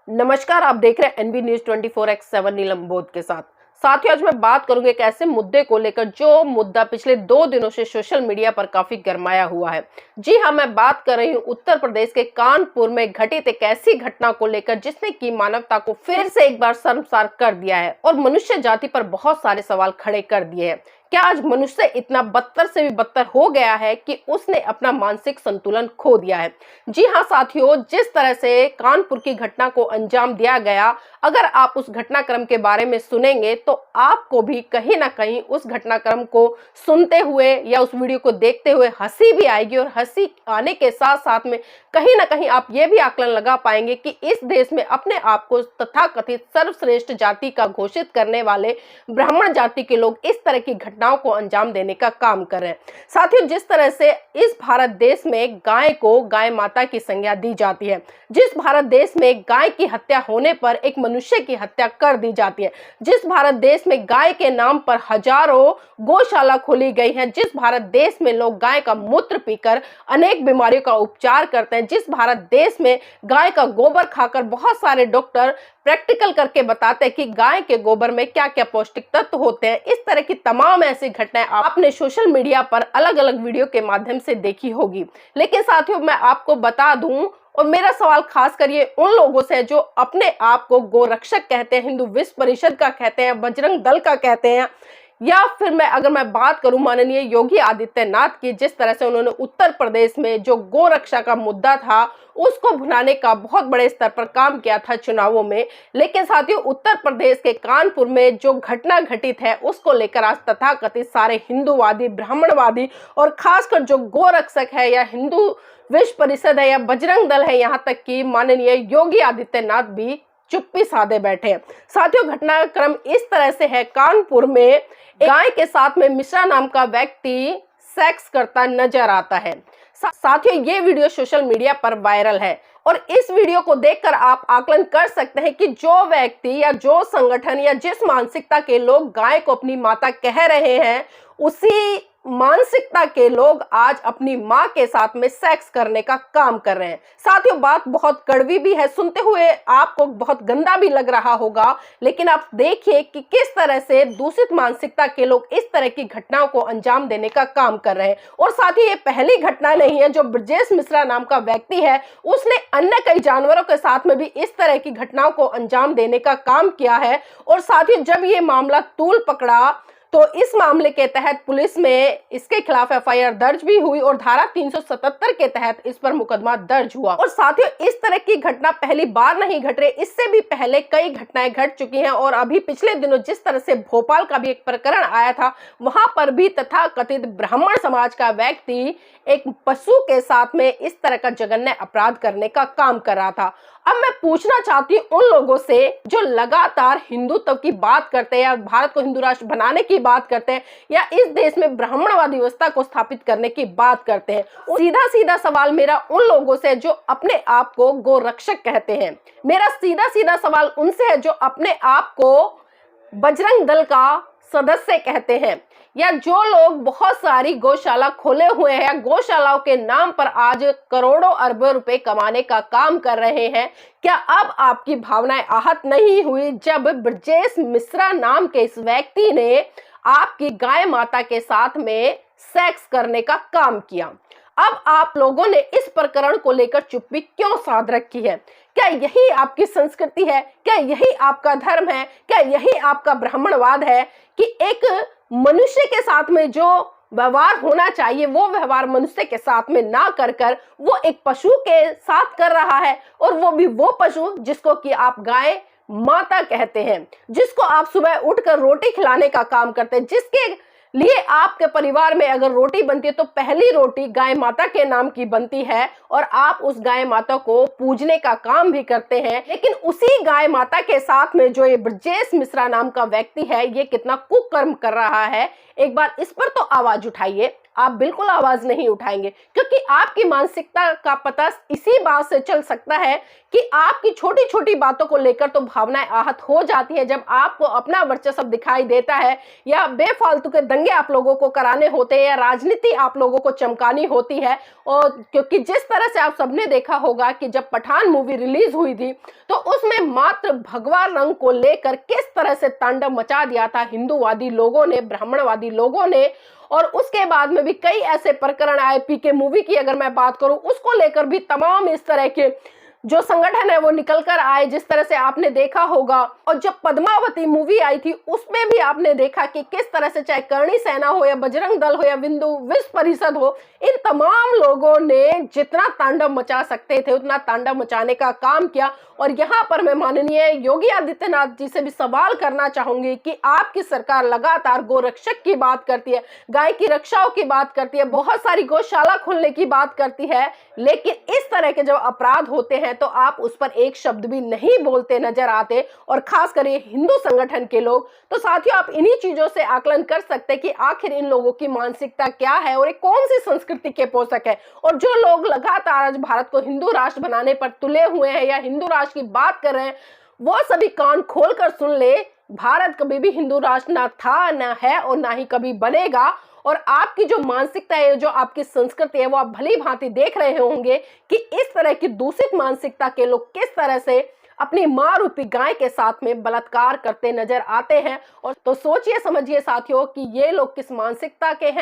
नमस्कार, आप देख रहे हैं एनबी न्यूज 24x7 नीलम बोध के साथ। साथियों, आज मैं बात करूंगी एक ऐसे मुद्दे को लेकर जो मुद्दा पिछले 2 दिनों से सोशल मीडिया पर काफी गरमाया हुआ है। जी हां, मैं बात कर रही हूं उत्तर प्रदेश के कानपुर में घटित एक ऐसी घटना को लेकर जिसने की मानवता को फिर से एक बार शर्मसार कर दिया है और मनुष्य जाति पर बहुत सारे सवाल खड़े कर दिए हैं। क्या आज मनुष्य इतना बदतर से भी बदतर हो गया है कि उसने अपना मानसिक संतुलन खो दिया है? जी हाँ साथियों, जिस तरह से कानपुर की घटना को अंजाम दिया गया, अगर आप उस घटनाक्रम के बारे में सुनेंगे तो आपको भी कहीं ना कहीं उस घटनाक्रम को सुनते हुए या उस वीडियो को देखते हुए हंसी भी आएगी और हंसी आने के साथ साथ में कहीं ना कहीं आप ये भी आकलन लगा पाएंगे कि इस देश में अपने आप को तथाकथित सर्वश्रेष्ठ जाति का घोषित करने वाले ब्राह्मण जाति के लोग इस तरह की घटनाओं को अंजाम देने का काम कर रहे हैं। साथियों, जिस तरह से इस भारत देश में गाय को गाय माता की संज्ञा दी जाती है, जिस भारत देश में गाय की हत्या होने पर एक मनुष्य की हत्या कर दी जाती है, जिस भारत देश में गाय के नाम पर हजारों गौशाला खोली गई है, जिस भारत देश में लोग गाय का मूत्र पीकर अनेक बीमारियों का उपचार करते हैं, जिस भारत देश में गाय का गोबर खाकर बहुत सारे डॉक्टर प्रैक्टिकल करके बताते हैं कि गाय के गोबर में क्या क्या पौष्टिक तत्व होते हैं, इस तरह की तमाम ऐसी घटनाएं आपने सोशल मीडिया पर अलग अलग वीडियो के माध्यम से देखी होगी। लेकिन साथियों, मैं आपको बता दूं और मेरा सवाल खास करिए उन लोगों से जो अपने आप को गोरक्षक कहते हैं, हिंदू विश्व परिषद का कहते हैं, बजरंग दल का कहते हैं, या फिर अगर मैं बात करूं माननीय योगी आदित्यनाथ की, जिस तरह से उन्होंने उत्तर प्रदेश में जो गोरक्षा का मुद्दा था उसको भुनाने का बहुत बड़े स्तर पर काम किया था चुनावों में। लेकिन साथियों, उत्तर प्रदेश के कानपुर में जो घटना घटित है उसको लेकर आज तथाकथित सारे हिंदूवादी, ब्राह्मणवादी और खासकर जो गोरक्षक है या हिंदू विश्व परिषद है या बजरंग दल है, यहाँ तक कि माननीय योगी आदित्यनाथ भी चुप्पी साधे बैठे हैं। साथियों, घटनाक्रम इस तरह से है, कानपुर में गाय के साथ में मिश्रा नाम का व्यक्ति सेक्स करता नजर आता है। साथियों, ये वीडियो सोशल मीडिया पर वायरल है और इस वीडियो को देखकर आप आकलन कर सकते हैं कि जो व्यक्ति या जो संगठन या जिस मानसिकता के लोग गाय को अपनी माता कह रहे हैं, उसी मानसिकता के लोग आज अपनी मां के साथ में सेक्स करने का काम कर रहे हैं। साथियों, बात बहुत कड़वी भी है, सुनते हुए आपको बहुत गंदा भी लग रहा होगा, लेकिन आप देखिए कि किस तरह से दूषित मानसिकता के लोग इस तरह की घटनाओं को अंजाम देने का काम कर रहे हैं। और साथ ही ये पहली घटना नहीं है। जो ब्रजेश मिश्रा नाम का व्यक्ति है उसने अन्य कई जानवरों के साथ में भी इस तरह की घटनाओं को अंजाम देने का काम किया है। और साथ ही जब ये मामला तूल पकड़ा तो इस मामले के तहत पुलिस में इसके खिलाफ एफआईआर दर्ज भी हुई और धारा 377 के तहत इस पर मुकदमा दर्ज हुआ। और साथियों, इस तरह की घटना पहली बार नहीं घट रही, इससे भी पहले कई घटनाएं घट चुकी हैं। और अभी पिछले दिनों जिस तरह से भोपाल का भी एक प्रकरण आया था, वहां पर भी तथाकथित ब्राह्मण समाज का व्यक्ति एक पशु के साथ में इस तरह का जघन्य अपराध करने का काम कर रहा था। अब मैं पूछना चाहती हूँ उन लोगों से जो लगातार हिंदुत्व की बात करते हैं या भारत को हिंदू राष्ट्र बनाने की बात करते हैं या इस देश में ब्राह्मणवादी व्यवस्था को स्थापित करने की बात करते हैं, सीधा सीधा सवाल मेरा उन लोगों से जो अपने आप को गोरक्षक कहते हैं, मेरा सीधा सीधा सवाल उनसे है जो अपने आप को बजरंग दल का सदस्य कहते हैं, या जो लोग बहुत सारी गौशाला खोले हुए हैं या गौशालाओं के नाम पर आज करोड़ों अरबों रुपए कमाने का काम कर रहे हैं। क्या अब आपकी भावनाएं आहत नहीं हुई जब ब्रजेश मिश्रा नाम के इस व्यक्ति ने आपकी गाय माता के साथ में सेक्स करने का काम किया? अब आप लोगों ने इस प्रकरण को लेकर चुप्पी क्यों साध रखी है? क्या यही आपकी संस्कृति है? क्या यही आपका धर्म है? क्या यही आपका ब्राह्मणवाद है कि एक मनुष्य के साथ में जो व्यवहार होना चाहिए वो व्यवहार मनुष्य के साथ में ना कर कर वो एक पशु के साथ कर रहा है, और वो भी वो पशु जिसको कि आप गाय माता कहते हैं, जिसको आप सुबह उठकर रोटी खिलाने का काम करते हैं, जिसके लिए आपके परिवार में अगर रोटी बनती है तो पहली रोटी गाय माता के नाम की बनती है और आप उस गाय माता को पूजने का काम भी करते हैं। लेकिन उसी गाय माता के साथ में जो ये ब्रजेश मिश्रा नाम का व्यक्ति है, ये कितना कुकर्म कर रहा है, एक बार इस पर तो आवाज उठाइए। आप बिल्कुल आवाज नहीं उठाएंगे, क्योंकि आपकी मानसिकता का पता इसी बात से चल सकता है कि आपकी छोटी छोटी बातों को लेकर तो भावनाएं आहत हो जाती है जब आपको अपना वर्चस्व दिखाई देता है, या बेफालतू के दंगे आप लोगों को कराने होते हैं, या राजनीति आप लोगों को चमकानी होती है। और क्योंकि जिस तरह से आप सबने देखा होगा कि जब पठान मूवी रिलीज हुई थी तो उसमें मात्र भगवा रंग को लेकर किस तरह से तांडव मचा दिया था हिंदूवादी लोगों ने, ब्राह्मणवादी लोगों ने। और उसके बाद में भी कई ऐसे प्रकरण आए, पीके मूवी की अगर मैं बात करूं, उसको लेकर भी तमाम इस तरह के जो संगठन है वो निकल कर आए, जिस तरह से आपने देखा होगा। और जब पद्मावती मूवी आई थी उसमें भी आपने देखा कि किस तरह से चाहे करणी सेना हो या बजरंग दल हो या बिंदु विश्व परिषद हो, इन तमाम लोगों ने जितना तांडव मचा सकते थे उतना तांडव मचाने का काम किया। और यहाँ पर मैं माननीय योगी आदित्यनाथ जी से भी सवाल करना चाहूंगी कि आपकी सरकार लगातार गोरक्षक की बात करती है, गाय की रक्षाओं की बात करती है, बहुत सारी गौशाला खोलने की बात करती है, लेकिन इस तरह के जब अपराध होते हैं तो आप उस पर एक शब्द भी नहीं बोलते नजर आते, और खास कर ये हिंदू संगठन के लोग। तो साथियों, आप इन्हीं चीजों से आकलन कर सकते हैं कि आखिर इन लोगों की मानसिकता क्या है और ये कौन सी संस्कृति के पोषक है। और जो लोग लगातार आज भारत को हिंदू राष्ट्र बनाने पर तुले हुए हैं या हिंदू राष्ट्र की बात कर रहे हैं, वो सभी कान खोलकर सुन ले, भारत कभी भी हिंदू राष्ट्र ना था, ना है और ना ही कभी बनेगा। और आपकी जो मानसिकता है, जो आपकी संस्कृति है, वो आप भली भांति देख रहे होंगे कि इस तरह की दूषित मानसिकता के लोग किस तरह से अपनी मां रूपी गाय के साथ में बलात्कार करते नजर आते हैं। और तो सोचिए समझिए साथियों कि ये लोग किस मानसिकता के हैं।